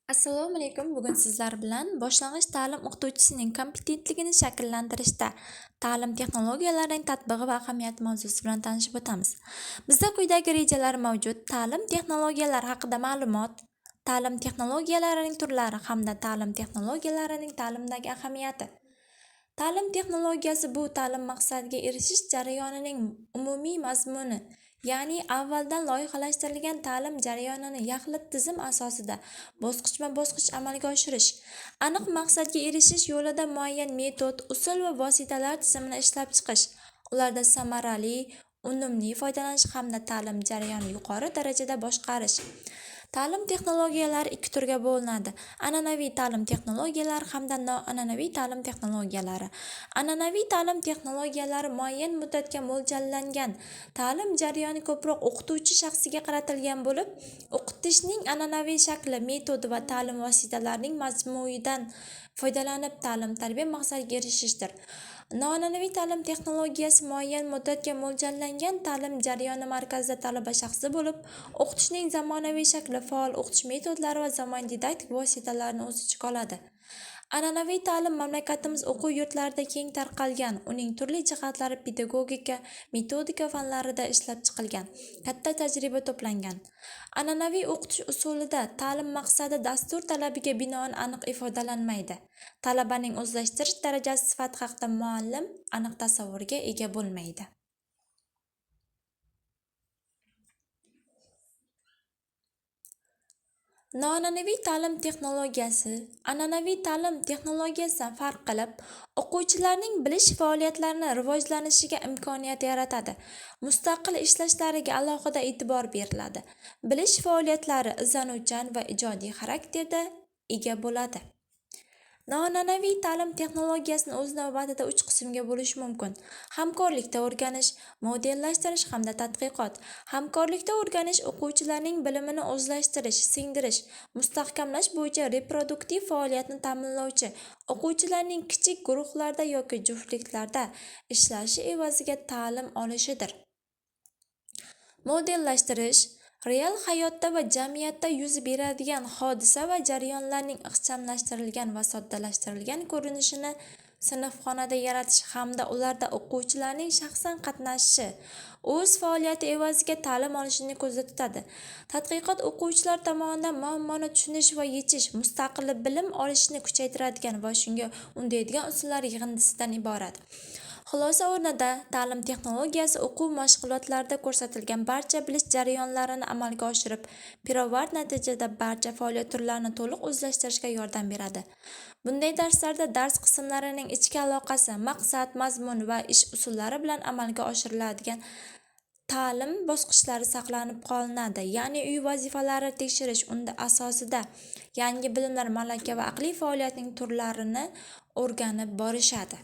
Assalomu alaykum. Bugun sizlar bilan boshlang'ich ta'lim o'qituvchisining kompetentligini shakllantirishda ta'lim texnologiyalarining tatbig'i va ahamiyati mavzusi bilan tanishib o'tamiz. Bizda quyidagi rejalar mavjud: ta'lim texnologiyalari haqida ma'lumot, ta'lim texnologiyalarining turlari hamda ta'lim texnologiyalarining ta'limdagi ahamiyati. Ta'lim texnologiyasi bu ta'lim maqsadiga erishish jarayonining umumiy mazmuni, ya'ni avvaldan loyihalashtirilgan ta'lim jarayonini yaxlit tizim asosida bosqichma-bosqich amalga oshirish. Aniq maqsadga erishish yo'lida muayyan metod, usul va vositalar tizimini ishlab chiqish. Ularda samarali, unumli foydalanish hamda ta'lim jarayonini yuqori darajada boshqarish. Ta'lim texnologiyalari ikki turga bo'linadi: an'anaviy ta'lim texnologiyalari hamda noan'anaviy ta'lim texnologiyalari. An'anaviy ta'lim texnologiyalari muayyan muddatga mo'ljallangan. Ta'lim jarayoni ko'proq o'qituvchi shaxsiga qaratilgan bo'lib, o'qitishning an'anaviy shakli, metodi va ta'lim vositalarining majmuidan foydalanib ta'lim-tarbiya maqsadiga erishishdir. Noan'anaviy ta'lim texnologiyasi muayyan muddatga mo'ljallangan. Ta'lim jarayoni markazida talaba shaxsi bo'lib, o'qitishning zamonaviy shakli, faol o'qitish metodlari va zamonaviy didaktik vositalarni o'z ichiga oladi. An'anaviy ta'lim mamlakatimiz o'quv yurtlarida keng tarqalgan. Uning turli jihatlari pedagogika, metodika fanlarida ishlab chiqilgan, katta tajriba to'plangan. An'anaviy o'qitish usulida ta'lim maqsadi dastur talabiga binoan aniq ifodalanmaydi. Talabaning o'zlashtirish darajasi sifati haqida muallim aniq tasavvurga ega bo'lmaydi. Noan'anaviy ta'lim texnologiyasi an'anaviy ta'lim texnologiyasidan farq qilib, o'quvchilarning bilish faoliyatlarini rivojlanishiga imkoniyat yaratadi. Mustaqil ishlashlariga alohida e'tibor beriladi. Bilish faoliyatlari izlanuvchan va ijodiy xarakterga ega bo'ladi. Noan'anaviy ta'lim texnologiyasini o'z navbatida 3 qismga bo'lish mumkin: hamkorlikda o'rganish, modellashtirish hamda tadqiqot. Hamkorlikda o'rganish o'quvchilarning bilimini o'zlashtirish, singdirish, mustahkamlash bo'yicha reproduktiv faoliyatni ta'minlovchi, o'quvchilarning kichik guruhlarda yoki juftliklarda ishlashi evaziga ta'lim olishidir. Modellashtirish real hayotda va jamiyatda yuz beradigan hodisa va jarayonlarning ixchamlashtirilgan va soddalashtirilgan ko'rinishini sinfxonada yaratish hamda ularda o'quvchilarning shaxsan qatnashishi, o'z faoliyati evaziga ta'lim olishini ko'zda tutadi. Tadqiqot o'quvchilar tomonidan muammoni tushunish va yechish, mustaqil bilim olishni kuchaytiradigan va shunga undaydigan usullar yig'indisidan iborat. Xulosa o'rnida, ta'lim texnologiyasi o'quv mashg'ulotlarida ko'rsatilgan barcha bilish jarayonlarini amalga oshirib, pirovard natijada barcha faoliyat turlarini to'liq o'zlashtirishga yordam beradi. Bunday darslarda dars qismlarining ichki aloqasi, maqsad, mazmun va ish usullari bilan amalga oshiriladigan ta'lim bosqichlari saqlanib qolinadi. Ya'ni uy vazifalari tekshirish unda asosida yangi bilimlar, malaka va aqliy faoliyatning turlarini o'rganib borishadi.